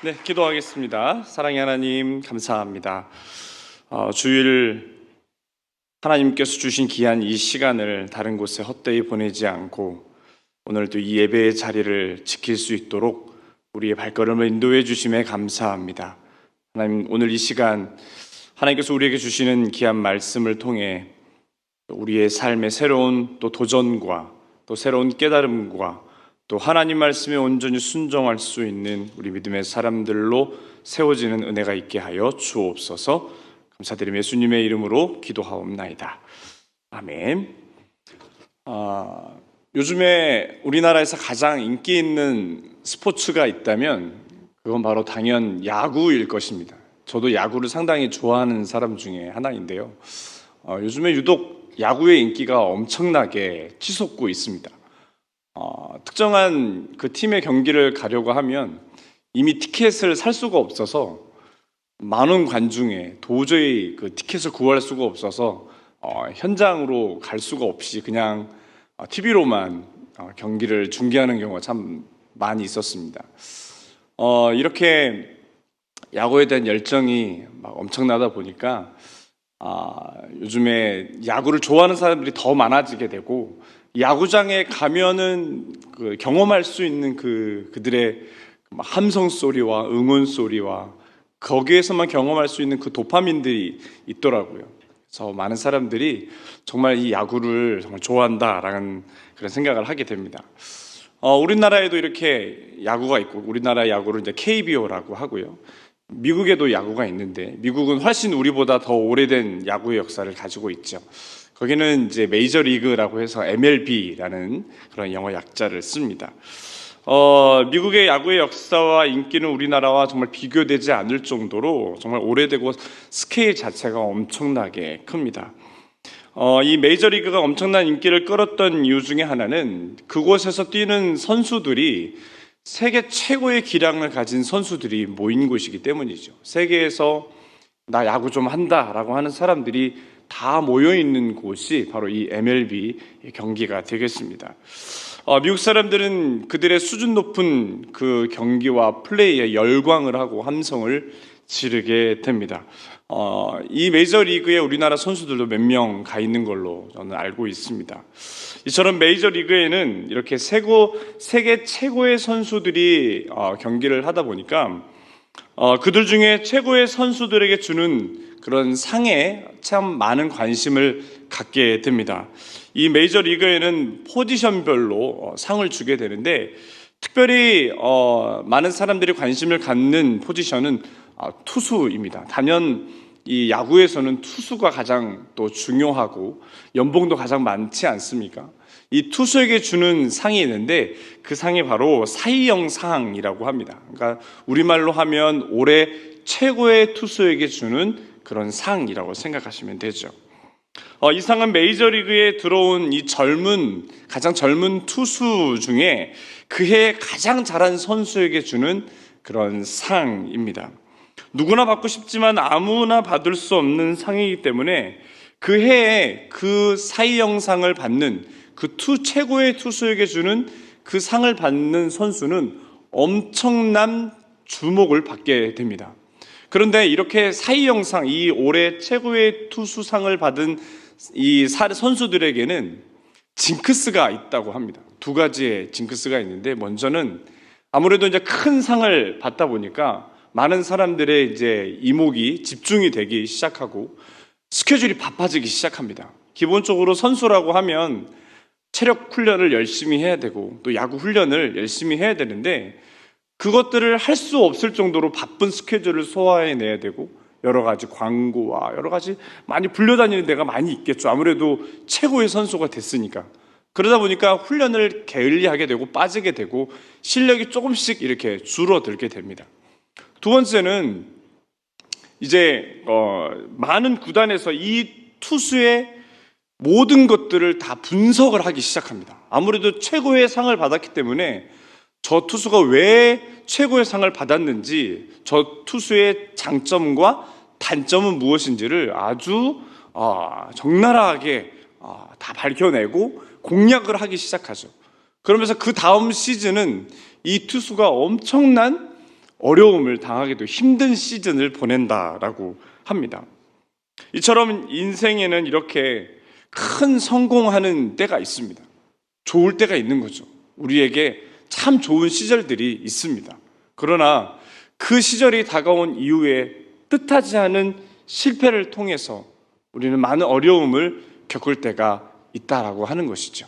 네, 기도하겠습니다. 사랑의 하나님, 감사합니다. 주일 하나님께서 주신 귀한 이 시간을 다른 곳에 헛되이 보내지 않고 오늘도 이 예배의 자리를 지킬 수 있도록 우리의 발걸음을 인도해 주심에 감사합니다. 하나님, 오늘 이 시간 하나님께서 우리에게 주시는 귀한 말씀을 통해 우리의 삶의 새로운 또 도전과 또 새로운 깨달음과 또 하나님 말씀에 온전히 순종할 수 있는 우리 믿음의 사람들로 세워지는 은혜가 있게 하여 주옵소서. 감사드리며 예수님의 이름으로 기도하옵나이다. 아멘. 요즘에 우리나라에서 가장 인기 있는 스포츠가 있다면 그건 바로 당연 야구일 것입니다. 저도 야구를 상당히 좋아하는 사람 중에 하나인데요. 요즘에 유독 야구의 인기가 엄청나게 치솟고 있습니다. 특정한 그 팀의 경기를 가려고 하면 이미 티켓을 살 수가 없어서 많은 관중에 도저히 그 티켓을 구할 수가 없어서 현장으로 갈 수가 없이 그냥 TV로만 경기를 중계하는 경우가 참 많이 있었습니다. 이렇게 야구에 대한 열정이 막 엄청나다 보니까 요즘에 야구를 좋아하는 사람들이 더 많아지게 되고 야구장에 가면은 그 경험할 수 있는 그들의 함성 소리와 응원 소리와 거기에서만 경험할 수 있는 그 도파민들이 있더라고요. 그래서 많은 사람들이 정말 이 야구를 정말 좋아한다라는 그런 생각을 하게 됩니다. 우리나라에도 이렇게 야구가 있고 우리나라 야구를 이제 KBO라고 하고요. 미국에도 야구가 있는데 미국은 훨씬 우리보다 더 오래된 야구의 역사를 가지고 있죠. 거기는 이제 메이저리그라고 해서 MLB라는 그런 영어 약자를 씁니다. 미국의 야구의 역사와 인기는 우리나라와 정말 비교되지 않을 정도로 정말 오래되고 스케일 자체가 엄청나게 큽니다. 이 메이저리그가 엄청난 인기를 끌었던 이유 중에 하나는 그곳에서 뛰는 선수들이 세계 최고의 기량을 가진 선수들이 모인 곳이기 때문이죠. 세계에서 나 야구 좀 한다라고 하는 사람들이 다 모여있는 곳이 바로 이 MLB 경기가 되겠습니다. 미국 사람들은 그들의 수준 높은 그 경기와 플레이에 열광을 하고 함성을 지르게 됩니다. 이 메이저리그에 우리나라 선수들도 몇 명 가 있는 걸로 저는 알고 있습니다. 이처럼 메이저리그에는 이렇게 세계 최고의 선수들이 경기를 하다 보니까 그들 중에 최고의 선수들에게 주는 그런 상에 참 많은 관심을 갖게 됩니다. 이 메이저리그에는 포지션별로 상을 주게 되는데 특별히 많은 사람들이 관심을 갖는 포지션은 투수입니다. 단연 이 야구에서는 투수가 가장 또 중요하고 연봉도 가장 많지 않습니까? 이 투수에게 주는 상이 있는데 그 상이 바로 사이영 상이라고 합니다. 그러니까 우리말로 하면 올해 최고의 투수에게 주는 그런 상이라고 생각하시면 되죠. 이 상은 메이저리그에 들어온 이 가장 젊은 투수 중에 그해 가장 잘한 선수에게 주는 그런 상입니다. 누구나 받고 싶지만 아무나 받을 수 없는 상이기 때문에 그 해에 그 사이영 상을 받는 그 최고의 투수에게 주는 그 상을 받는 선수는 엄청난 주목을 받게 됩니다. 그런데 이렇게 사이영상, 이 올해 최고의 투수상을 받은 이 선수들에게는 징크스가 있다고 합니다. 두 가지의 징크스가 있는데 먼저는 아무래도 이제 큰 상을 받다 보니까 많은 사람들의 이제 이목이 집중이 되기 시작하고 스케줄이 바빠지기 시작합니다. 기본적으로 선수라고 하면 체력 훈련을 열심히 해야 되고 또 야구 훈련을 열심히 해야 되는데 그것들을 할 수 없을 정도로 바쁜 스케줄을 소화해내야 되고 여러 가지 광고와 여러 가지 많이 불려다니는 데가 많이 있겠죠. 아무래도 최고의 선수가 됐으니까. 그러다 보니까 훈련을 게을리하게 되고 빠지게 되고 실력이 조금씩 이렇게 줄어들게 됩니다. 두 번째는 이제 많은 구단에서 이 투수의 모든 것들을 다 분석을 하기 시작합니다. 아무래도 최고의 상을 받았기 때문에 저 투수가 왜 최고의 상을 받았는지, 저 투수의 장점과 단점은 무엇인지를 아주 적나라하게 다 밝혀내고 공략을 하기 시작하죠. 그러면서 그 다음 시즌은 이 투수가 엄청난 어려움을 당하기도 힘든 시즌을 보낸다라고 합니다. 이처럼 인생에는 이렇게 큰 성공하는 때가 있습니다. 좋을 때가 있는 거죠. 우리에게 참 좋은 시절들이 있습니다. 그러나 그 시절이 다가온 이후에 뜻하지 않은 실패를 통해서 우리는 많은 어려움을 겪을 때가 있다라고 하는 것이죠.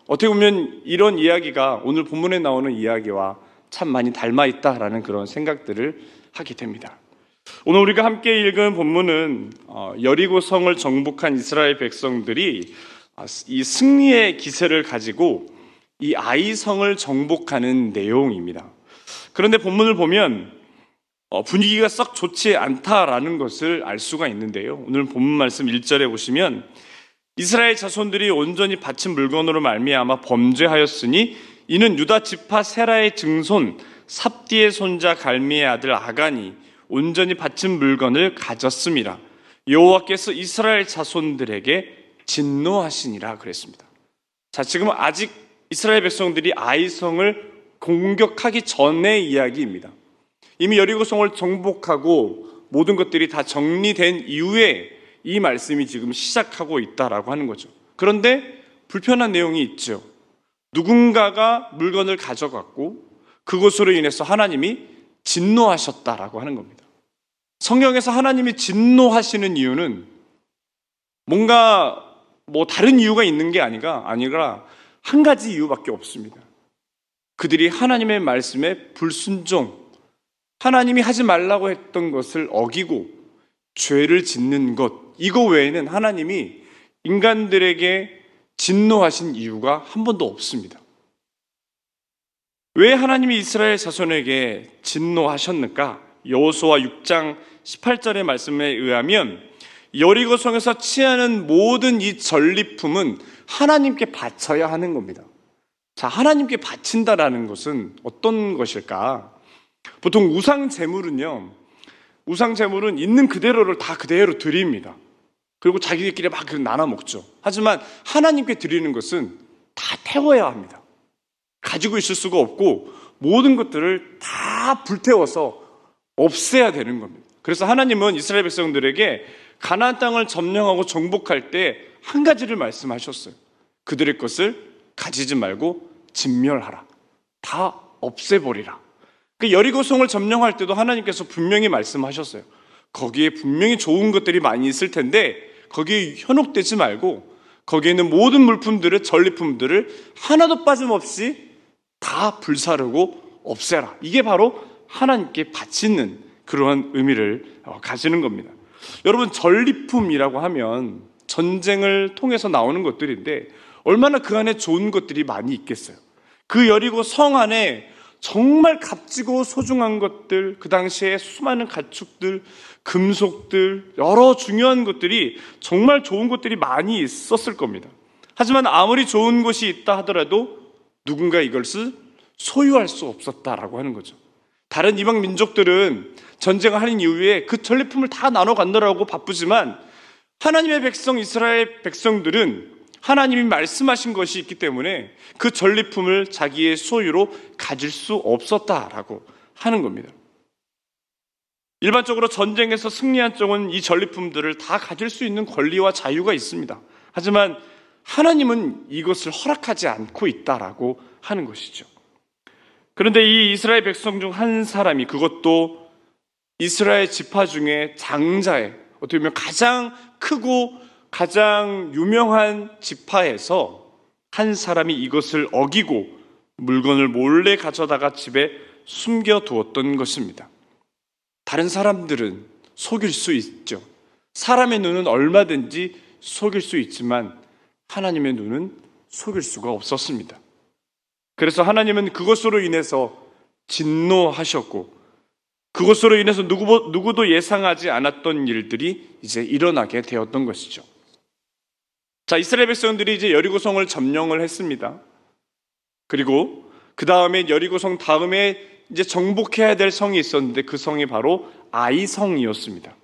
어떻게 보면 이런 이야기가 오늘 본문에 나오는 이야기와 참 많이 닮아 있다라는 그런 생각들을 하게 됩니다. 오늘 우리가 함께 읽은 본문은 여리고 성을 정복한 이스라엘 백성들이 이 승리의 기세를 가지고 이 아이 성을 정복하는 내용입니다. 그런데 본문을 보면 분위기가 썩 좋지 않다라는 것을 알 수가 있는데요. 오늘 본문 말씀 1절에 보시면 이스라엘 자손들이 온전히 바친 물건으로 말미암아 범죄하였으니 이는 유다 지파 세라의 증손 삽디의 손자 갈미의 아들 아간이 온전히 바친 물건을 가졌음이라. 여호와께서 이스라엘 자손들에게 진노하시니라 그랬습니다. 자, 지금 아직 이스라엘 백성들이 아이성을 공격하기 전의 이야기입니다. 이미 여리고성을 정복하고 모든 것들이 다 정리된 이후에 이 말씀이 지금 시작하고 있다라고 하는 거죠. 그런데 불편한 내용이 있죠. 누군가가 물건을 가져갔고 그것으로 인해서 하나님이 진노하셨다라고 하는 겁니다. 성경에서 하나님이 진노하시는 이유는 뭔가 다른 이유가 있는 게 아니라 한 가지 이유밖에 없습니다. 그들이 하나님의 말씀에 불순종, 하나님이 하지 말라고 했던 것을 어기고 죄를 짓는 것, 이거 외에는 하나님이 인간들에게 진노하신 이유가 한 번도 없습니다. 왜 하나님이 이스라엘 자손에게 진노하셨는가? 여호수아 6장 18절의 말씀에 의하면 여리고성에서 취하는 모든 이 전리품은 하나님께 바쳐야 하는 겁니다. 자, 하나님께 바친다라는 것은 어떤 것일까? 보통 우상 제물은 있는 그대로를 다 그대로 드립니다. 그리고 자기들끼리 막 나눠 먹죠. 하지만 하나님께 드리는 것은 다 태워야 합니다. 가지고 있을 수가 없고 모든 것들을 다 불태워서 없애야 되는 겁니다. 그래서 하나님은 이스라엘 백성들에게 가나안 땅을 점령하고 정복할 때 한 가지를 말씀하셨어요. 그들의 것을 가지지 말고 진멸하라. 다 없애버리라. 그 여리고성을 점령할 때도 하나님께서 분명히 말씀하셨어요. 거기에 분명히 좋은 것들이 많이 있을 텐데 거기에 현혹되지 말고 거기에 있는 모든 물품들을, 전리품들을 하나도 빠짐없이 다 불사르고 없애라. 이게 바로 하나님께 바치는 그러한 의미를 가지는 겁니다. 여러분, 전리품이라고 하면 전쟁을 통해서 나오는 것들인데 얼마나 그 안에 좋은 것들이 많이 있겠어요. 그 여리고 성 안에 정말 값지고 소중한 것들, 그 당시에 수많은 가축들, 금속들, 여러 중요한 것들이, 정말 좋은 것들이 많이 있었을 겁니다. 하지만 아무리 좋은 것이 있다 하더라도 누군가 이것을 소유할 수 없었다라고 하는 거죠. 다른 이방 민족들은 전쟁을 하는 이후에 그 전리품을 다 나눠 가느라고 바쁘지만 하나님의 백성, 이스라엘 백성들은 하나님이 말씀하신 것이 있기 때문에 그 전리품을 자기의 소유로 가질 수 없었다라고 하는 겁니다. 일반적으로 전쟁에서 승리한 쪽은 이 전리품들을 다 가질 수 있는 권리와 자유가 있습니다. 하지만 하나님은 이것을 허락하지 않고 있다라고 하는 것이죠. 그런데 이 이스라엘 백성 중 한 사람이, 그것도 이스라엘 지파 중에 장자의, 어떻게 보면 가장 크고 가장 유명한 지파에서 한 사람이 이것을 어기고 물건을 몰래 가져다가 집에 숨겨두었던 것입니다. 다른 사람들은 속일 수 있죠. 사람의 눈은 얼마든지 속일 수 있지만 하나님의 눈은 속일 수가 없었습니다. 그래서 하나님은 그것으로 인해서 진노하셨고, 그것으로 인해서 누구도 예상하지 않았던 일들이 이제 일어나게 되었던 것이죠. 자, 이스라엘 백성들이 이제 여리고성을 점령을 했습니다. 그리고 그 다음에 여리고성 다음에 이제 정복해야 될 성이 있었는데 그 성이 바로 아이성이었습니다.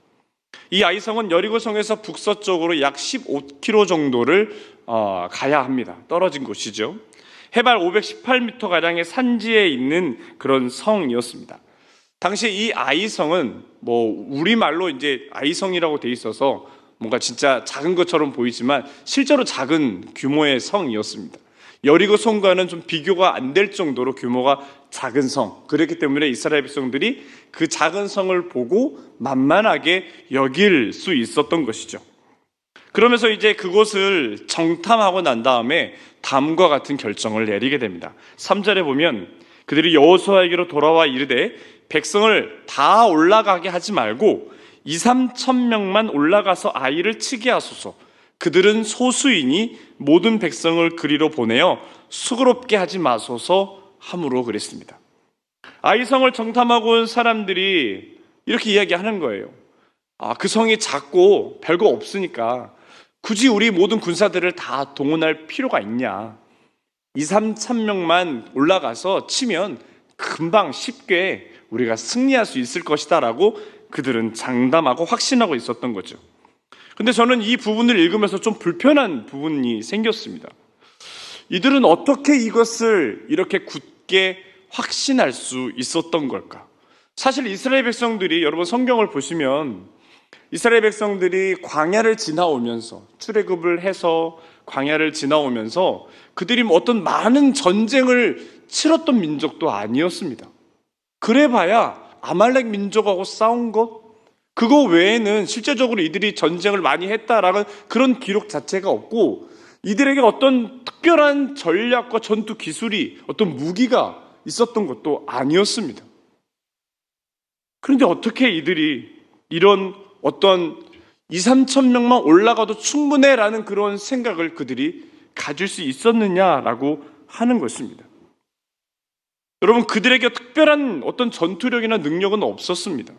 이 아이성은 여리고성에서 북서쪽으로 약 15km 정도를 가야 합니다. 떨어진 곳이죠. 해발 518m가량의 산지에 있는 그런 성이었습니다. 당시 이 아이성은 뭐 우리말로 이제 아이성이라고 돼 있어서 뭔가 진짜 작은 것처럼 보이지만 실제로 작은 규모의 성이었습니다. 여리고 성과는 좀 비교가 안 될 정도로 규모가 작은 성. 그렇기 때문에 이스라엘 백성들이 그 작은 성을 보고 만만하게 여길 수 있었던 것이죠. 그러면서 이제 그곳을 정탐하고 난 다음에 다음과 같은 결정을 내리게 됩니다. 3절에 보면 그들이 여호수아에게로 돌아와 이르되 백성을 다 올라가게 하지 말고 2-3천 명만 올라가서 아이를 치게 하소서. 그들은 소수이니 모든 백성을 그리로 보내어 수고롭게 하지 마소서 함으로 그랬습니다. 아이성을 정탐하고 온 사람들이 이렇게 이야기하는 거예요. 그 성이 작고 별거 없으니까 굳이 우리 모든 군사들을 다 동원할 필요가 있냐. 2-3천 명만 올라가서 치면 금방 쉽게 우리가 승리할 수 있을 것이다 라고 그들은 장담하고 확신하고 있었던 거죠. 근데 저는 이 부분을 읽으면서 좀 불편한 부분이 생겼습니다. 이들은 어떻게 이것을 이렇게 굳게 확신할 수 있었던 걸까? 사실 이스라엘 백성들이, 여러분 성경을 보시면 이스라엘 백성들이 광야를 지나오면서 출애굽을 해서 광야를 지나오면서 그들이 어떤 많은 전쟁을 치렀던 민족도 아니었습니다. 그래봐야 아말렉 민족하고 싸운 것, 그거 외에는 실제적으로 이들이 전쟁을 많이 했다라는 그런 기록 자체가 없고 이들에게 어떤 특별한 전략과 전투 기술이 어떤 무기가 있었던 것도 아니었습니다. 그런데 어떻게 이들이 이런 어떤 2-3천 명만 올라가도 충분해라는 그런 생각을 그들이 가질 수 있었느냐라고 하는 것입니다. 여러분, 그들에게 특별한 어떤 전투력이나 능력은 없었습니다.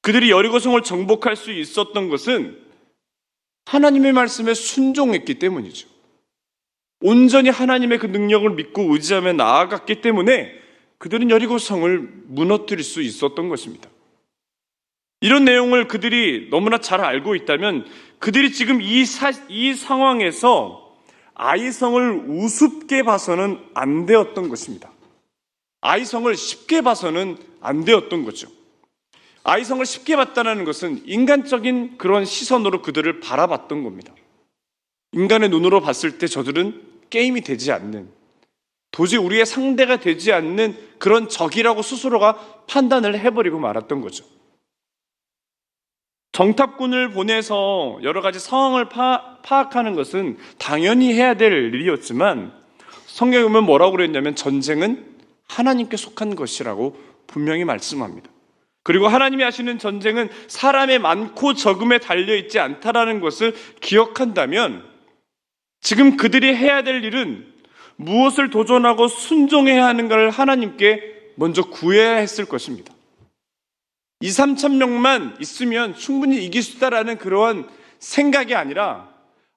그들이 여리고성을 정복할 수 있었던 것은 하나님의 말씀에 순종했기 때문이죠. 온전히 하나님의 그 능력을 믿고 의지하며 나아갔기 때문에 그들은 여리고성을 무너뜨릴 수 있었던 것입니다. 이런 내용을 그들이 너무나 잘 알고 있다면 그들이 지금 이 상황에서 아이성을 우습게 봐서는 안 되었던 것입니다. 아이성을 쉽게 봐서는 안 되었던 거죠. 아이성을 쉽게 봤다는 것은 인간적인 그런 시선으로 그들을 바라봤던 겁니다. 인간의 눈으로 봤을 때 저들은 게임이 되지 않는, 도저히 우리의 상대가 되지 않는 그런 적이라고 스스로가 판단을 해버리고 말았던 거죠. 정탐꾼을 보내서 여러 가지 상황을 파악하는 것은 당연히 해야 될 일이었지만 성경에 보면 뭐라고 그랬냐면 전쟁은 하나님께 속한 것이라고 분명히 말씀합니다. 그리고 하나님이 하시는 전쟁은 사람의 많고 적음에 달려있지 않다라는 것을 기억한다면 지금 그들이 해야 될 일은 무엇을 도전하고 순종해야 하는가를 하나님께 먼저 구해야 했을 것입니다. 2-3천 명만 있으면 충분히 이길 수 있다라는 그러한 생각이 아니라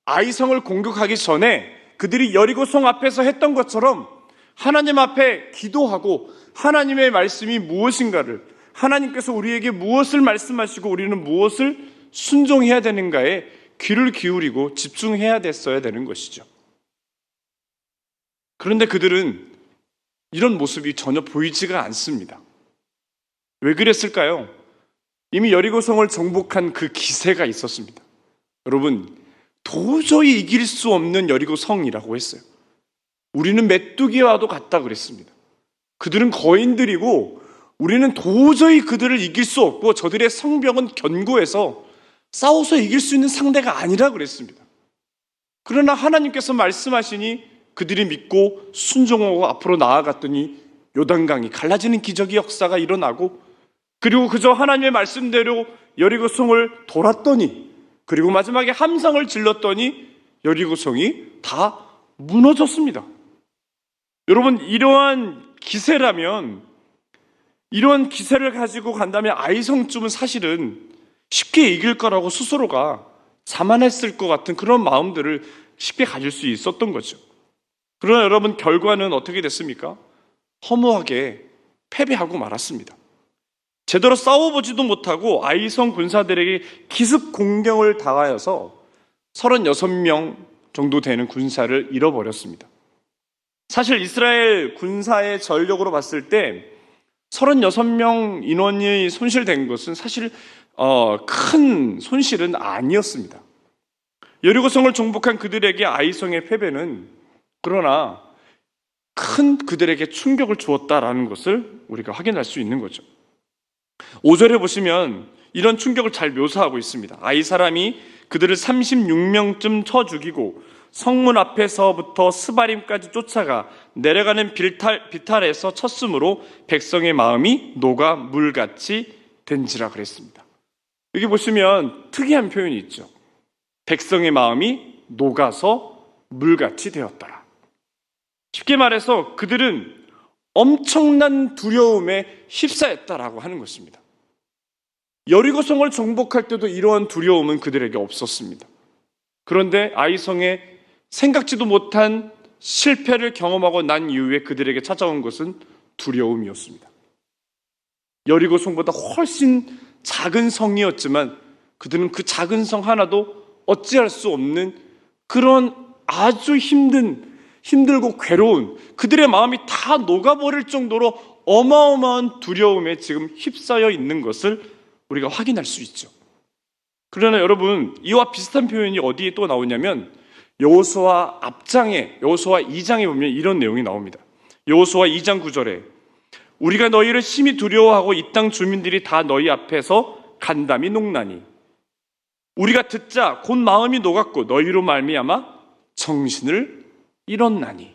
아이성을 공격하기 전에 그들이 여리고성 앞에서 했던 것처럼 하나님 앞에 기도하고 하나님의 말씀이 무엇인가를, 하나님께서 우리에게 무엇을 말씀하시고 우리는 무엇을 순종해야 되는가에 귀를 기울이고 집중해야 됐어야 되는 것이죠. 그런데 그들은 이런 모습이 전혀 보이지가 않습니다. 왜 그랬을까요? 이미 여리고성을 정복한 그 기세가 있었습니다. 여러분, 도저히 이길 수 없는 여리고성이라고 했어요. 우리는 메뚜기와도 같다 그랬습니다. 그들은 거인들이고 우리는 도저히 그들을 이길 수 없고 저들의 성벽은 견고해서 싸워서 이길 수 있는 상대가 아니라 그랬습니다. 그러나 하나님께서 말씀하시니 그들이 믿고 순종하고 앞으로 나아갔더니 요단강이 갈라지는 기적의 역사가 일어나고 그리고 그저 하나님의 말씀대로 여리고성을 돌았더니 그리고 마지막에 함성을 질렀더니 여리고성이 다 무너졌습니다. 여러분, 이러한 기세라면, 이러한 기세를 가지고 간다면 아이성쯤은 사실은 쉽게 이길 거라고 스스로가 자만했을 것 같은 그런 마음들을 쉽게 가질 수 있었던 거죠. 그러나 여러분, 결과는 어떻게 됐습니까? 허무하게 패배하고 말았습니다. 제대로 싸워보지도 못하고 아이성 군사들에게 기습 공격을 당하여서 36명 정도 되는 군사를 잃어버렸습니다. 사실 이스라엘 군사의 전력으로 봤을 때 36명 인원이 손실된 것은 사실 큰 손실은 아니었습니다. 여리고성을 정복한 그들에게 아이성의 패배는 그러나 큰 그들에게 충격을 주었다라는 것을 우리가 확인할 수 있는 거죠. 5절에 보시면 이런 충격을 잘 묘사하고 있습니다. 아이 사람이 그들을 36명쯤 쳐 죽이고 성문 앞에서부터 스바림까지 쫓아가 내려가는 비탈에서 쳤으므로 백성의 마음이 녹아 물같이 된지라 그랬습니다. 여기 보시면 특이한 표현이 있죠. 백성의 마음이 녹아서 물같이 되었더라. 쉽게 말해서 그들은 엄청난 두려움에 휩싸였다라고 하는 것입니다. 여리고성을 정복할 때도 이러한 두려움은 그들에게 없었습니다. 그런데 아이성에 생각지도 못한 실패를 경험하고 난 이후에 그들에게 찾아온 것은 두려움이었습니다. 여리고성보다 훨씬 작은 성이었지만 그들은 그 작은 성 하나도 어찌할 수 없는 그런 아주 힘들고 괴로운 그들의 마음이 다 녹아버릴 정도로 어마어마한 두려움에 지금 휩싸여 있는 것을 우리가 확인할 수 있죠. 그러나 여러분, 이와 비슷한 표현이 어디에 또 나오냐면 여호수아 2장에 보면 이런 내용이 나옵니다. 여호수아 2장 9절에 우리가 너희를 심히 두려워하고 이 땅 주민들이 다 너희 앞에서 간담이 녹나니 우리가 듣자 곧 마음이 녹았고 너희로 말미암아 정신을 잃었나니.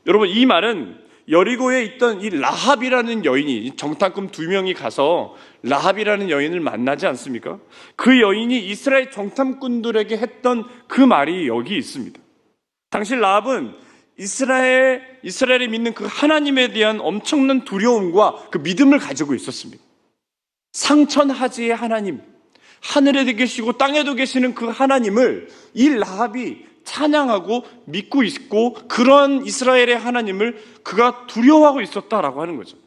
여러분, 이 말은 여리고에 있던 이 라합이라는 여인이, 정탐꾼 2명이 가서 라합이라는 여인을 만나지 않습니까? 그 여인이 이스라엘 정탐꾼들에게 했던 그 말이 여기 있습니다. 당시 라합은 이스라엘이 믿는 그 하나님에 대한 엄청난 두려움과 그 믿음을 가지고 있었습니다. 상천하지의 하나님, 하늘에도 계시고 땅에도 계시는 그 하나님을 이 라합이 찬양하고 믿고 있고 그런 이스라엘의 하나님을 그가 두려워하고 있었다라고 하는 거죠.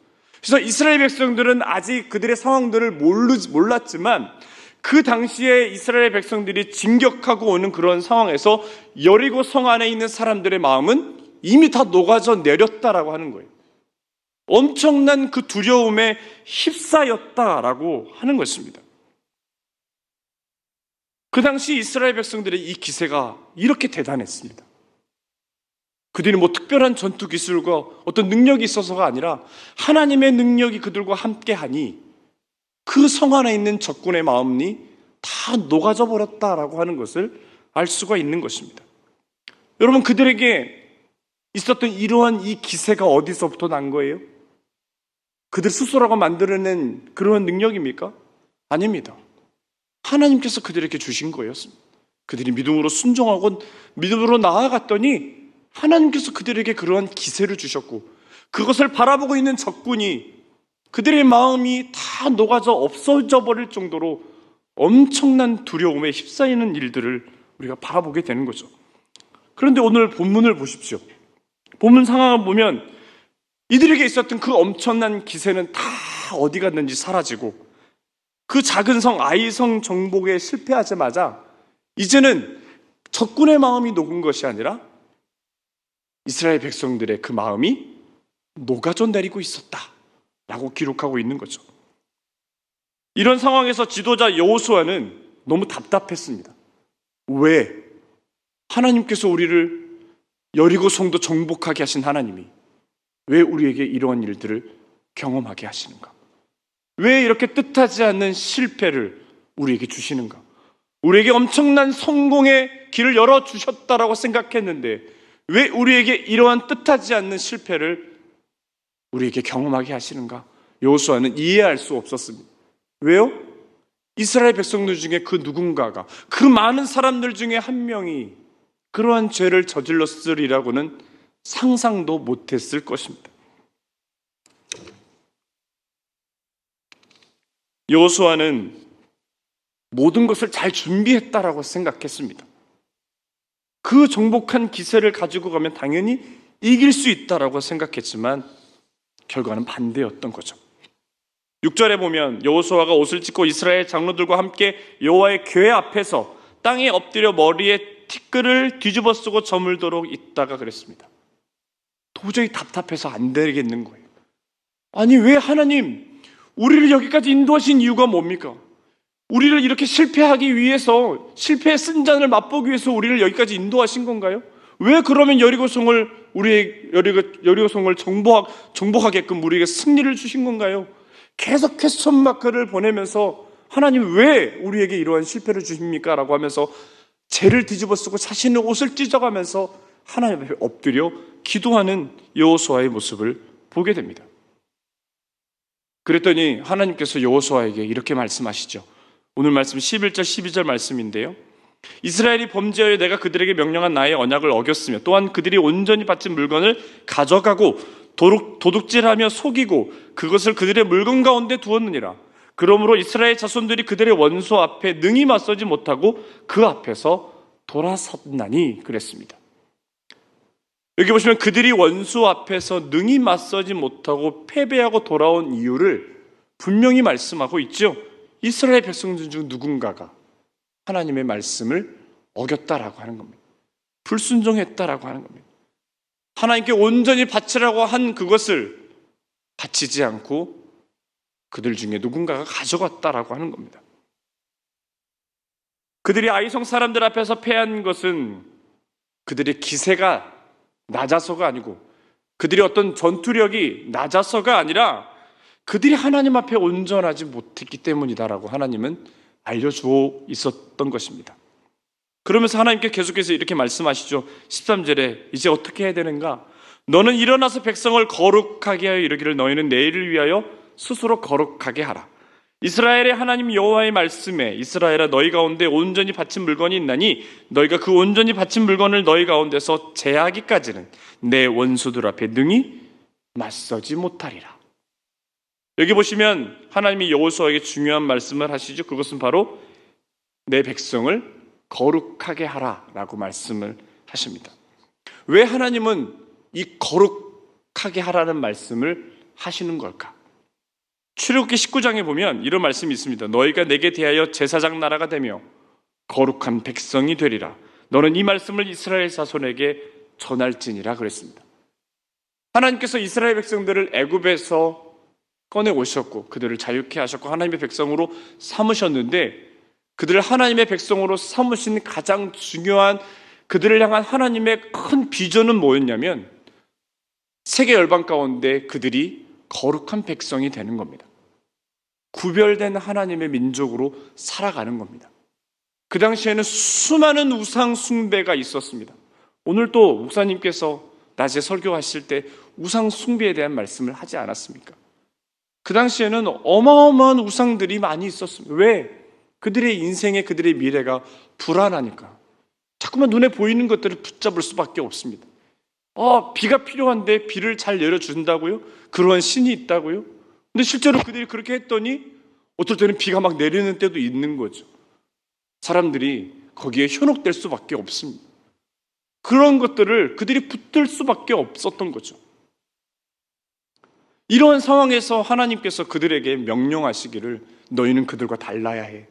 그래서 이스라엘 백성들은 아직 그들의 상황들을 몰랐지만 그 당시에 이스라엘 백성들이 진격하고 오는 그런 상황에서 여리고 성 안에 있는 사람들의 마음은 이미 다 녹아져 내렸다라고 하는 거예요. 엄청난 그 두려움에 휩싸였다라고 하는 것입니다. 그 당시 이스라엘 백성들의 이 기세가 이렇게 대단했습니다. 그들이 특별한 전투 기술과 어떤 능력이 있어서가 아니라 하나님의 능력이 그들과 함께하니 그 성 안에 있는 적군의 마음이 다 녹아져 버렸다라고 하는 것을 알 수가 있는 것입니다. 여러분, 그들에게 있었던 이러한 이 기세가 어디서부터 난 거예요? 그들 스스로가 만들어낸 그런 능력입니까? 아닙니다. 하나님께서 그들에게 주신 거였습니다. 그들이 믿음으로 순종하고 믿음으로 나아갔더니 하나님께서 그들에게 그러한 기세를 주셨고 그것을 바라보고 있는 적군이 그들의 마음이 다 녹아져 없어져 버릴 정도로 엄청난 두려움에 휩싸이는 일들을 우리가 바라보게 되는 거죠. 그런데 오늘 본문을 보십시오. 본문 상황을 보면 이들에게 있었던 그 엄청난 기세는 다 어디 갔는지 사라지고 그 작은 성 아이성 정복에 실패하자마자 이제는 적군의 마음이 녹은 것이 아니라 이스라엘 백성들의 그 마음이 녹아져 내리고 있었다라고 기록하고 있는 거죠. 이런 상황에서 지도자 여호수아는 너무 답답했습니다. 왜? 하나님께서 우리를 여리고 성도 정복하게 하신 하나님이 왜 우리에게 이러한 일들을 경험하게 하시는가? 왜 이렇게 뜻하지 않는 실패를 우리에게 주시는가? 우리에게 엄청난 성공의 길을 열어주셨다라고 생각했는데 왜 우리에게 이러한 뜻하지 않는 실패를 우리에게 경험하게 하시는가? 여호수아는 이해할 수 없었습니다. 왜요? 이스라엘 백성들 중에 그 누군가가, 그 많은 사람들 중에 한 명이 그러한 죄를 저질렀으리라고는 상상도 못했을 것입니다. 여호수아는 모든 것을 잘 준비했다라고 생각했습니다. 그 정복한 기세를 가지고 가면 당연히 이길 수 있다라고 생각했지만 결과는 반대였던 거죠. 6절에 보면 여호수아가 옷을 찢고 이스라엘 장로들과 함께 여호와의 궤 앞에서 땅에 엎드려 머리에 티끌을 뒤집어 쓰고 저물도록 있다가 그랬습니다. 도저히 답답해서 안 되겠는 거예요. 아니, 왜 하나님 우리를 여기까지 인도하신 이유가 뭡니까? 우리를 이렇게 실패하기 위해서, 실패의 쓴잔을 맛보기 위해서 우리를 여기까지 인도하신 건가요? 왜 그러면 여리고성을 정복하게끔 우리에게 승리를 주신 건가요? 계속 퀘스천 마크를 보내면서 하나님 왜 우리에게 이러한 실패를 주십니까? 라고 하면서 죄를 뒤집어 쓰고 자신의 옷을 찢어가면서 하나님 앞에 엎드려 기도하는 여호수아의 모습을 보게 됩니다. 그랬더니 하나님께서 여호수아에게 이렇게 말씀하시죠. 오늘 말씀 11절 12절 말씀인데요, 이스라엘이 범죄하여 내가 그들에게 명령한 나의 언약을 어겼으며 또한 그들이 온전히 바친 물건을 가져가고 도둑질하며 속이고 그것을 그들의 물건 가운데 두었느니라. 그러므로 이스라엘 자손들이 그들의 원수 앞에 능히 맞서지 못하고 그 앞에서 돌아섰나니 그랬습니다. 여기 보시면 그들이 원수 앞에서 능히 맞서지 못하고 패배하고 돌아온 이유를 분명히 말씀하고 있죠. 이스라엘 백성들 중 누군가가 하나님의 말씀을 어겼다라고 하는 겁니다. 불순종했다라고 하는 겁니다. 하나님께 온전히 바치라고 한 그것을 바치지 않고 그들 중에 누군가가 가져갔다라고 하는 겁니다. 그들이 아이성 사람들 앞에서 패한 것은 그들의 기세가 낮아서가 아니고, 그들이 어떤 전투력이 낮아서가 아니라 그들이 하나님 앞에 온전하지 못했기 때문이다라고 하나님은 알려주어 있었던 것입니다. 그러면서 하나님께 계속해서 이렇게 말씀하시죠. 13절에 이제 어떻게 해야 되는가? 너는 일어나서 백성을 거룩하게 하여 이르기를 너희는 내일을 위하여 스스로 거룩하게 하라. 이스라엘의 하나님 여호와의 말씀에 이스라엘아 너희 가운데 온전히 바친 물건이 있나니 너희가 그 온전히 바친 물건을 너희 가운데서 제하기까지는 내 원수들 앞에 능히 맞서지 못하리라. 여기 보시면 하나님이 여호수아에게 중요한 말씀을 하시죠. 그것은 바로 내 백성을 거룩하게 하라라고 말씀을 하십니다. 왜 하나님은 이 거룩하게 하라는 말씀을 하시는 걸까? 출애굽기 19장에 보면 이런 말씀이 있습니다. 너희가 내게 대하여 제사장 나라가 되며 거룩한 백성이 되리라. 너는 이 말씀을 이스라엘 자손에게 전할지니라 그랬습니다. 하나님께서 이스라엘 백성들을 애굽에서 꺼내 오셨고 그들을 자유케 하셨고 하나님의 백성으로 삼으셨는데, 그들을 하나님의 백성으로 삼으신 가장 중요한 그들을 향한 하나님의 큰 비전은 뭐였냐면 세계 열방 가운데 그들이 거룩한 백성이 되는 겁니다. 구별된 하나님의 민족으로 살아가는 겁니다. 그 당시에는 수많은 우상 숭배가 있었습니다. 오늘 또 목사님께서 낮에 설교하실 때 우상 숭배에 대한 말씀을 하지 않았습니까? 그 당시에는 어마어마한 우상들이 많이 있었습니다. 왜? 그들의 인생에 그들의 미래가 불안하니까 자꾸만 눈에 보이는 것들을 붙잡을 수밖에 없습니다. 비가 필요한데 비를 잘 내려준다고요? 그러한 신이 있다고요? 근데 실제로 그들이 그렇게 했더니 어떨 때는 비가 막 내리는 때도 있는 거죠. 사람들이 거기에 현혹될 수밖에 없습니다. 그런 것들을 그들이 붙들 수밖에 없었던 거죠. 이러한 상황에서 하나님께서 그들에게 명령하시기를 너희는 그들과 달라야 해.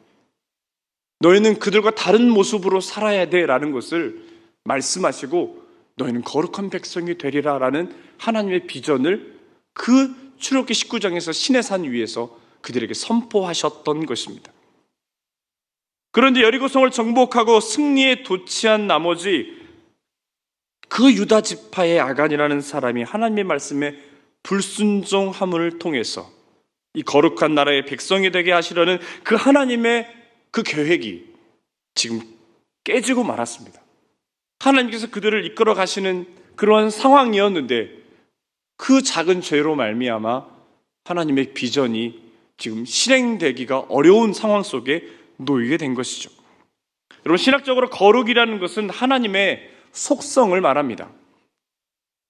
너희는 그들과 다른 모습으로 살아야 돼 라는 것을 말씀하시고 너희는 거룩한 백성이 되리라 라는 하나님의 비전을 그 출애굽기 19장에서 시내산 위에서 그들에게 선포하셨던 것입니다. 그런데 여리고성을 정복하고 승리에 도취한 나머지 그 유다 지파의 아간이라는 사람이 하나님의 말씀에 불순종함을 통해서 이 거룩한 나라의 백성이 되게 하시려는 그 하나님의 그 계획이 지금 깨지고 말았습니다. 하나님께서 그들을 이끌어 가시는 그러한 상황이었는데 그 작은 죄로 말미암아 하나님의 비전이 지금 실행되기가 어려운 상황 속에 놓이게 된 것이죠. 여러분, 신학적으로 거룩이라는 것은 하나님의 속성을 말합니다.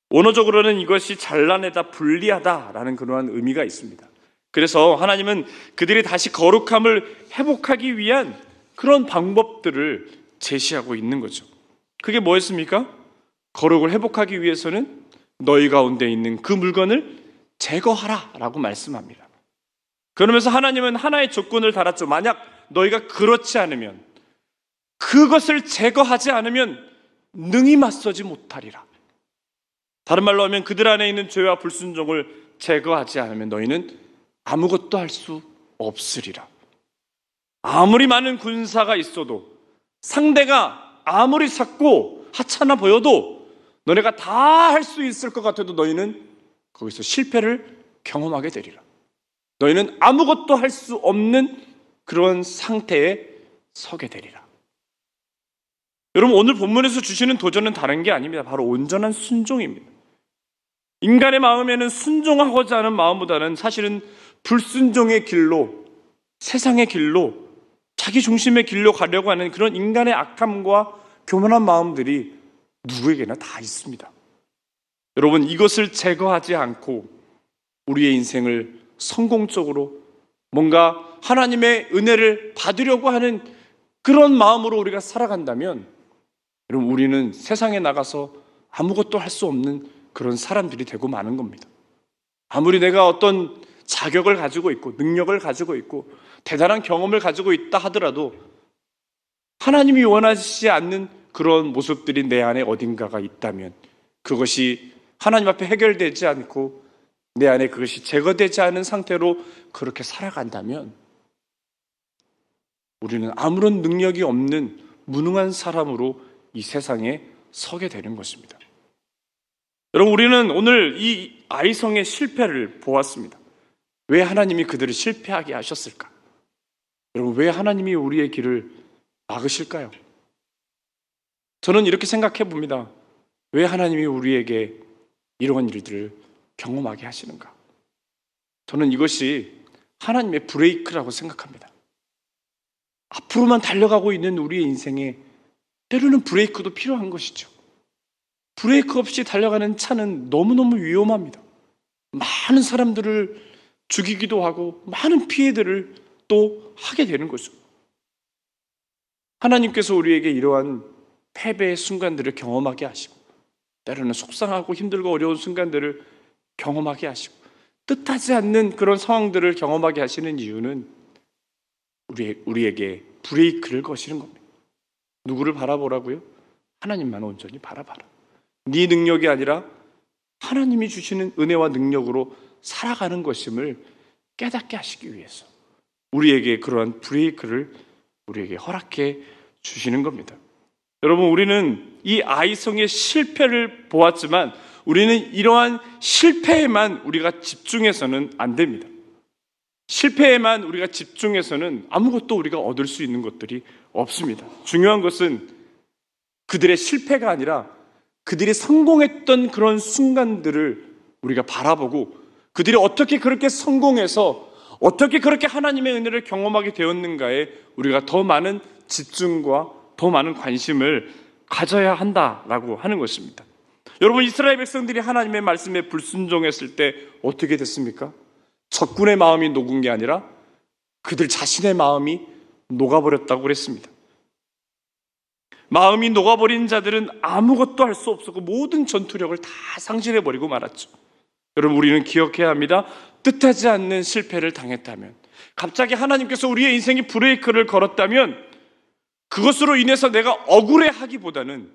원어적으로는 이것이 잘라내다, 분리하다라는 그러한 의미가 있습니다. 그래서 하나님은 그들이 다시 거룩함을 회복하기 위한 그런 방법들을 제시하고 있는 거죠. 그게 뭐였습니까? 거룩을 회복하기 위해서는 너희 가운데 있는 그 물건을 제거하라 라고 말씀합니다. 그러면서 하나님은 하나의 조건을 달았죠. 만약 너희가 그렇지 않으면, 그것을 제거하지 않으면 능히 맞서지 못하리라. 다른 말로 하면 그들 안에 있는 죄와 불순종을 제거하지 않으면 너희는 아무것도 할 수 없으리라. 아무리 많은 군사가 있어도, 상대가 아무리 삭고 하찮아 보여도, 너네가 다 할 수 있을 것 같아도 너희는 거기서 실패를 경험하게 되리라. 너희는 아무것도 할 수 없는 그런 상태에 서게 되리라. 여러분, 오늘 본문에서 주시는 도전은 다른 게 아닙니다. 바로 온전한 순종입니다. 인간의 마음에는 순종하고자 하는 마음보다는 사실은 불순종의 길로, 세상의 길로, 자기 중심의 길로 가려고 하는 그런 인간의 악함과 교만한 마음들이 누구에게나 다 있습니다. 여러분, 이것을 제거하지 않고 우리의 인생을 성공적으로 뭔가 하나님의 은혜를 받으려고 하는 그런 마음으로 우리가 살아간다면, 여러분, 우리는 세상에 나가서 아무것도 할 수 없는 그런 사람들이 되고 마는 겁니다. 아무리 내가 어떤 자격을 가지고 있고 능력을 가지고 있고 대단한 경험을 가지고 있다 하더라도 하나님이 원하시지 않는 그런 모습들이 내 안에 어딘가가 있다면, 그것이 하나님 앞에 해결되지 않고 내 안에 그것이 제거되지 않은 상태로 그렇게 살아간다면 우리는 아무런 능력이 없는 무능한 사람으로 이 세상에 서게 되는 것입니다. 여러분, 우리는 오늘 이 아이성의 실패를 보았습니다. 왜 하나님이 그들을 실패하게 하셨을까? 여러분, 왜 하나님이 우리의 길을 막으실까요? 저는 이렇게 생각해 봅니다. 왜 하나님이 우리에게 이러한 일들을 경험하게 하시는가? 저는 이것이 하나님의 브레이크라고 생각합니다. 앞으로만 달려가고 있는 우리의 인생에 때로는 브레이크도 필요한 것이죠. 브레이크 없이 달려가는 차는 너무너무 위험합니다. 많은 사람들을 죽이기도 하고 많은 피해들을 또 하게 되는 거죠. 하나님께서 우리에게 이러한 패배의 순간들을 경험하게 하시고, 때로는 속상하고 힘들고 어려운 순간들을 경험하게 하시고, 뜻하지 않는 그런 상황들을 경험하게 하시는 이유는 우리에게 브레이크를 거시는 겁니다. 누구를 바라보라고요? 하나님만 온전히 바라봐라. 네 능력이 아니라 하나님이 주시는 은혜와 능력으로 살아가는 것임을 깨닫게 하시기 위해서 우리에게 그러한 브레이크를 우리에게 허락해 주시는 겁니다. 여러분, 우리는 이 아이성의 실패를 보았지만 우리는 이러한 실패에만 우리가 집중해서는 안 됩니다. 실패에만 우리가 집중해서는 아무것도 우리가 얻을 수 있는 것들이 없습니다. 중요한 것은 그들의 실패가 아니라 그들이 성공했던 그런 순간들을 우리가 바라보고, 그들이 어떻게 그렇게 성공해서 어떻게 그렇게 하나님의 은혜를 경험하게 되었는가에 우리가 더 많은 집중과 더 많은 관심을 가져야 한다라고 하는 것입니다. 여러분, 이스라엘 백성들이 하나님의 말씀에 불순종했을 때 어떻게 됐습니까? 적군의 마음이 녹은 게 아니라 그들 자신의 마음이 녹아버렸다고 그랬습니다. 마음이 녹아버린 자들은 아무것도 할 수 없었고 모든 전투력을 다 상실해버리고 말았죠. 여러분, 우리는 기억해야 합니다. 뜻하지 않는 실패를 당했다면, 갑자기 하나님께서 우리의 인생에 브레이크를 걸었다면, 그것으로 인해서 내가 억울해하기보다는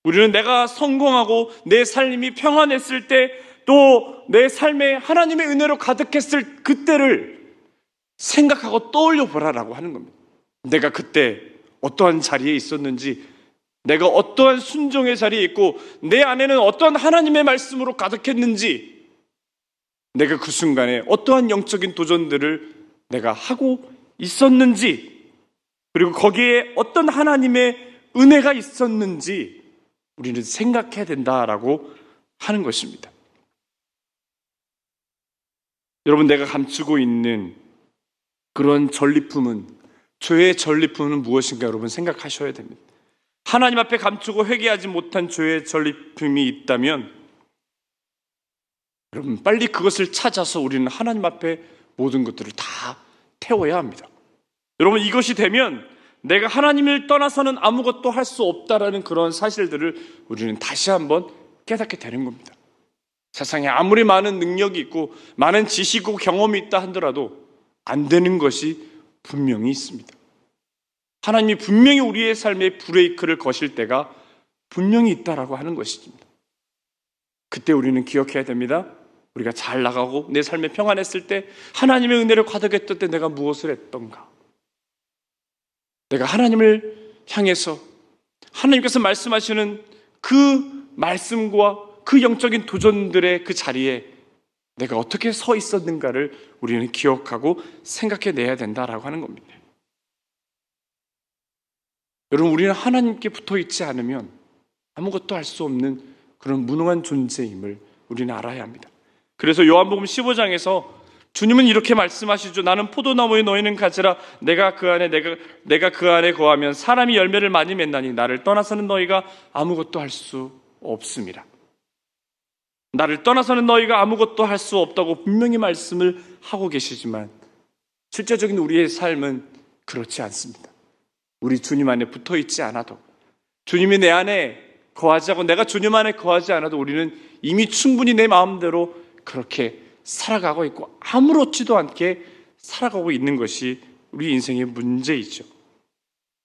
우리는 내가 성공하고 내 삶이 평안했을 때, 또 내 삶에 하나님의 은혜로 가득했을 그때를 생각하고 떠올려 보라라고 하는 겁니다. 내가 그때 어떠한 자리에 있었는지, 내가 어떠한 순종의 자리에 있고 내 안에는 어떠한 하나님의 말씀으로 가득했는지, 내가 그 순간에 어떠한 영적인 도전들을 내가 하고 있었는지, 그리고 거기에 어떤 하나님의 은혜가 있었는지 우리는 생각해야 된다라고 하는 것입니다. 여러분, 내가 감추고 있는 그런 전리품은, 죄의 전리품은 무엇인가 여러분 생각하셔야 됩니다. 하나님 앞에 감추고 회개하지 못한 죄의 전리품이 있다면 여러분, 빨리 그것을 찾아서 우리는 하나님 앞에 모든 것들을 다 태워야 합니다. 여러분, 이것이 되면 내가 하나님을 떠나서는 아무것도 할 수 없다라는 그런 사실들을 우리는 다시 한번 깨닫게 되는 겁니다. 세상에 아무리 많은 능력이 있고 많은 지식이고 경험이 있다 하더라도 안 되는 것이 분명히 있습니다. 하나님이 분명히 우리의 삶에 브레이크를 거실 때가 분명히 있다라고 하는 것입니다. 그때 우리는 기억해야 됩니다. 우리가 잘 나가고 내 삶에 평안했을 때, 하나님의 은혜를 과덕했을 때 내가 무엇을 했던가? 내가 하나님을 향해서 하나님께서 말씀하시는 그 말씀과 그 영적인 도전들의 그 자리에 내가 어떻게 서 있었는가를 우리는 기억하고 생각해내야 된다라고 하는 겁니다. 여러분, 우리는 하나님께 붙어있지 않으면 아무것도 할 수 없는 그런 무능한 존재임을 우리는 알아야 합니다. 그래서 요한복음 15장에서 주님은 이렇게 말씀하시죠. 나는 포도나무에 너희는 가지라. 내가 그 안에 거하면 사람이 열매를 많이 맺나니 나를 떠나서는 너희가 아무것도 할 수 없습니다. 나를 떠나서는 너희가 아무것도 할 수 없다고 분명히 말씀을 하고 계시지만 실제적인 우리의 삶은 그렇지 않습니다. 우리 주님 안에 붙어있지 않아도, 주님이 내 안에 거하지 않고 내가 주님 안에 거하지 않아도 우리는 이미 충분히 내 마음대로 그렇게 살아가고 있고 아무렇지도 않게 살아가고 있는 것이 우리 인생의 문제이죠.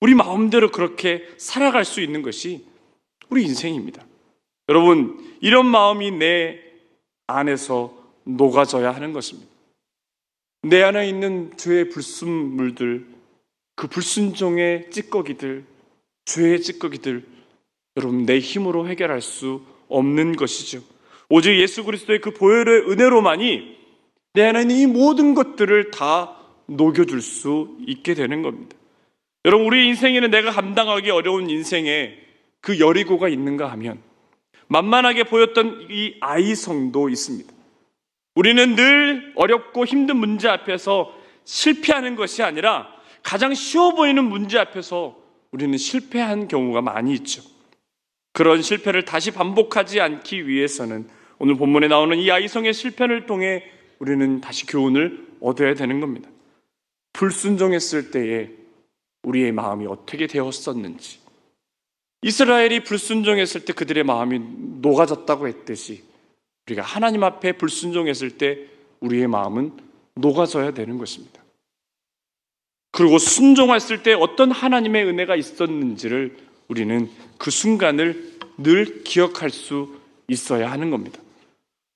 우리 마음대로 그렇게 살아갈 수 있는 것이 우리 인생입니다. 여러분, 이런 마음이 내 안에서 녹아져야 하는 것입니다. 내 안에 있는 죄의 불순물들, 그 불순종의 찌꺼기들, 죄의 찌꺼기들, 여러분, 내 힘으로 해결할 수 없는 것이죠. 오직 예수 그리스도의 그 보혈의 은혜로만이 내 안에 있는 이 모든 것들을 다 녹여줄 수 있게 되는 겁니다. 여러분, 우리 인생에는 내가 감당하기 어려운 인생에 그 여리고가 있는가 하면 만만하게 보였던 이 아이성도 있습니다. 우리는 늘 어렵고 힘든 문제 앞에서 실패하는 것이 아니라 가장 쉬워 보이는 문제 앞에서 우리는 실패한 경우가 많이 있죠. 그런 실패를 다시 반복하지 않기 위해서는 오늘 본문에 나오는 이 아이성의 실패를 통해 우리는 다시 교훈을 얻어야 되는 겁니다. 불순종했을 때에 우리의 마음이 어떻게 되었었는지, 이스라엘이 불순종했을 때 그들의 마음이 녹아졌다고 했듯이 우리가 하나님 앞에 불순종했을 때 우리의 마음은 녹아져야 되는 것입니다. 그리고 순종했을 때 어떤 하나님의 은혜가 있었는지를 우리는 그 순간을 늘 기억할 수 있어야 하는 겁니다.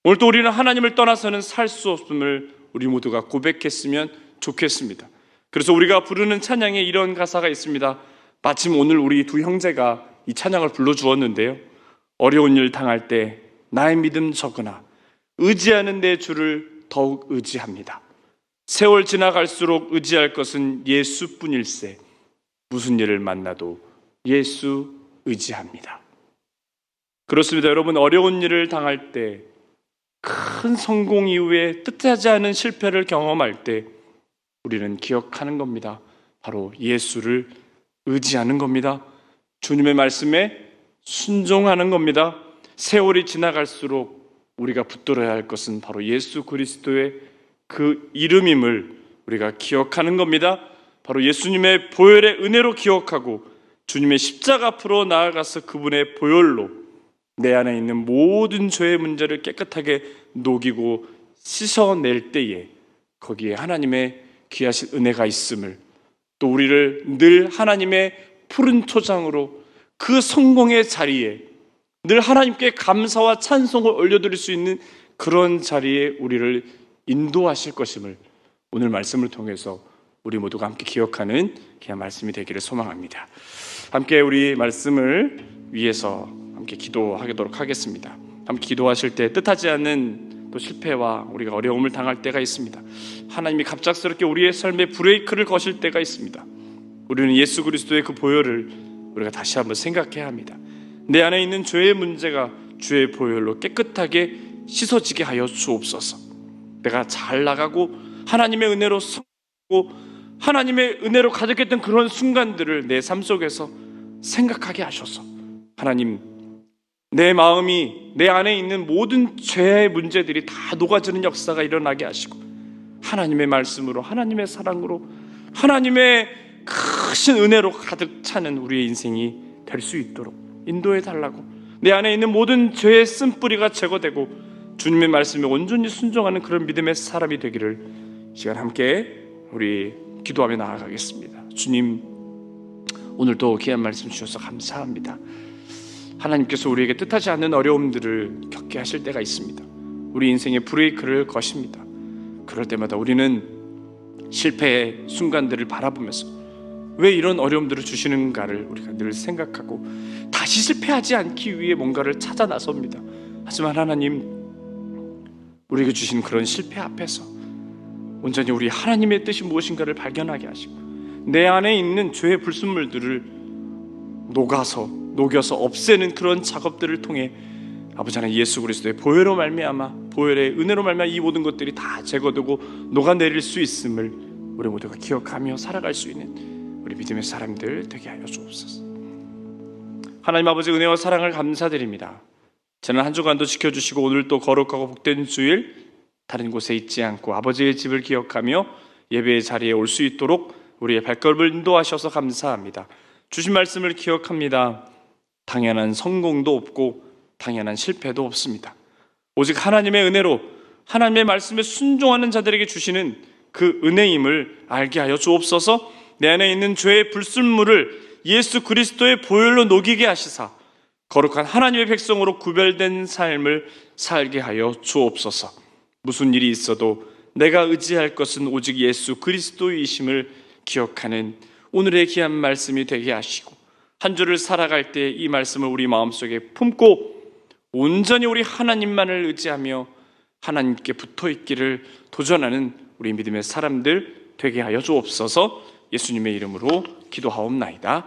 오늘 또 우리는 하나님을 떠나서는 살 수 없음을 우리 모두가 고백했으면 좋겠습니다. 그래서 우리가 부르는 찬양에 이런 가사가 있습니다. 마침 오늘 우리 두 형제가 이 찬양을 불러주었는데요. 어려운 일 당할 때 나의 믿음 적으나 의지하는 내 주를 더욱 의지합니다. 세월 지나갈수록 의지할 것은 예수뿐일세. 무슨 일을 만나도 예수 의지합니다. 그렇습니다. 여러분, 어려운 일을 당할 때, 큰 성공 이후에 뜻하지 않은 실패를 경험할 때 우리는 기억하는 겁니다. 바로 예수를 의지하는 겁니다. 주님의 말씀에 순종하는 겁니다. 세월이 지나갈수록 우리가 붙들어야 할 것은 바로 예수 그리스도의 그 이름임을 우리가 기억하는 겁니다. 바로 예수님의 보혈의 은혜로 기억하고 주님의 십자가 앞으로 나아가서 그분의 보혈로 내 안에 있는 모든 죄의 문제를 깨끗하게 녹이고 씻어낼 때에 거기에 하나님의 귀하신 은혜가 있음을, 또 우리를 늘 하나님의 푸른 초장으로 그 성공의 자리에 늘 하나님께 감사와 찬송을 올려드릴 수 있는 그런 자리에 우리를 인도하실 것임을 오늘 말씀을 통해서 우리 모두가 함께 기억하는 그냥 말씀이 되기를 소망합니다. 함께 우리 말씀을 위해서 함께 기도하도록 하겠습니다. 함께 기도하실 때 뜻하지 않는 또 실패와 우리가 어려움을 당할 때가 있습니다. 하나님이 갑작스럽게 우리의 삶에 브레이크를 거실 때가 있습니다. 우리는 예수 그리스도의 그 보혈을 우리가 다시 한번 생각해야 합니다. 내 안에 있는 죄의 문제가 주의 보혈로 깨끗하게 씻어지게 하여 주옵소서. 내가 잘 나가고 하나님의 은혜로 성공하고 하나님의 은혜로 가득했던 그런 순간들을 내 삶 속에서 생각하게 하셔서 하나님, 내 마음이 내 안에 있는 모든 죄의 문제들이 다 녹아지는 역사가 일어나게 하시고 하나님의 말씀으로, 하나님의 사랑으로, 하나님의 크신 은혜로 가득 차는 우리의 인생이 될 수 있도록 인도해 달라고, 내 안에 있는 모든 죄의 쓴뿌리가 제거되고 주님의 말씀에 온전히 순종하는 그런 믿음의 사람이 되기를 시간 함께 우리 기도하며 나아가겠습니다. 주님, 오늘도 귀한 말씀 주셔서 감사합니다. 하나님께서 우리에게 뜻하지 않는 어려움들을 겪게 하실 때가 있습니다. 우리 인생의 브레이크를 거십니다. 그럴 때마다 우리는 실패의 순간들을 바라보면서 왜 이런 어려움들을 주시는가를 우리가 늘 생각하고 다시 실패하지 않기 위해 뭔가를 찾아 나섭니다. 하지만 하나님, 우리에게 주신 그런 실패 앞에서 온전히 우리 하나님의 뜻이 무엇인가를 발견하게 하시고 내 안에 있는 죄의 불순물들을 녹여서 없애는 그런 작업들을 통해 아버지 하나님 예수 그리스도의 보혈로 말미암아, 보혈의 은혜로 말미암아 이 모든 것들이 다 제거되고 녹아내릴 수 있음을 우리 모두가 기억하며 살아갈 수 있는 우리 믿음의 사람들 되게 하여 주옵소서. 하나님 아버지 은혜와 사랑을 감사드립니다. 저는 한 주간도 지켜주시고 오늘 또 거룩하고 복된 주일 다른 곳에 있지 않고 아버지의 집을 기억하며 예배의 자리에 올 수 있도록 우리의 발걸음을 인도하셔서 감사합니다. 주신 말씀을 기억합니다. 당연한 성공도 없고 당연한 실패도 없습니다. 오직 하나님의 은혜로 하나님의 말씀에 순종하는 자들에게 주시는 그 은혜임을 알게 하여 주옵소서. 내 안에 있는 죄의 불순물을 예수 그리스도의 보혈로 녹이게 하시사 거룩한 하나님의 백성으로 구별된 삶을 살게 하여 주옵소서. 무슨 일이 있어도 내가 의지할 것은 오직 예수 그리스도이심을 기억하는 오늘의 귀한 말씀이 되게 하시고 한 주를 살아갈 때 이 말씀을 우리 마음속에 품고 온전히 우리 하나님만을 의지하며 하나님께 붙어있기를 도전하는 우리 믿음의 사람들 되게 하여 주옵소서. 예수님의 이름으로 기도하옵나이다.